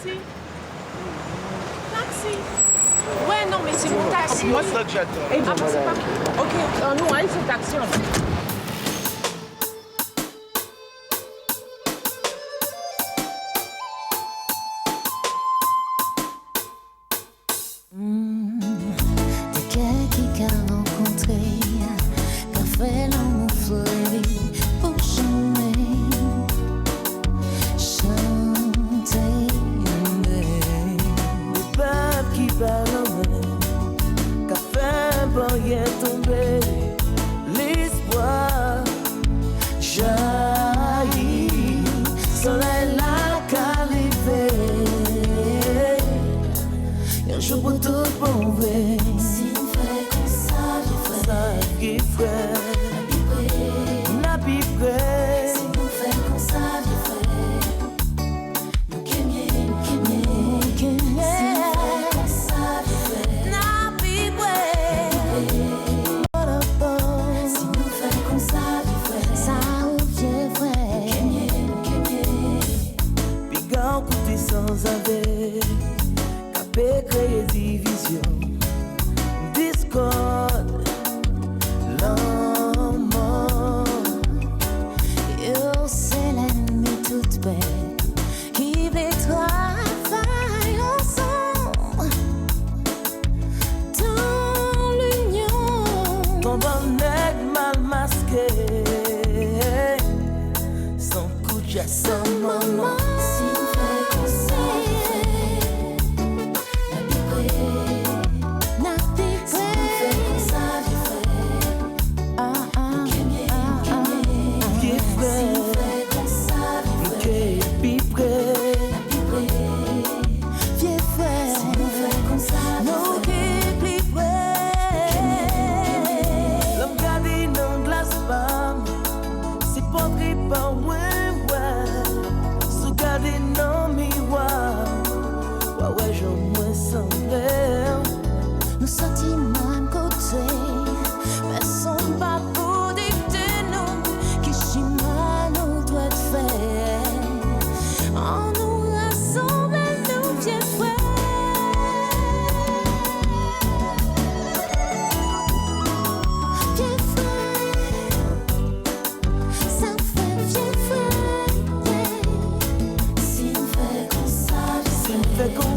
taxi. Taxi. Ouais, non, mais c'est mon taxi. Moi, c'est ça que j'adore. Ah, bon, c'est pas... Ok, nous, on allait sur le taxi, en fait. L'espoir jaillit, soleil la califé. Un jour pour tout mauvais. Si nous fait comme ça, je ferai. La pipe, si nous fait comme ça, je ferai. Nous qu'aimer, nous qu'aimer. Sans avec, capé créer division, discorde, l'amour. Yo, c'est l'ennemi toute belle qui veut travailler ensemble dans l'union. Ton bonnet mal masqué, sans coup de sans maman. Nous sentiments même côté, mais sont pas pour dicter nous qui chemin nous doit faire. En nous rassemble, nous vieux frères. Vieux frères, ça fait vieux frères. Si nous fait comme ça, si nous fait comme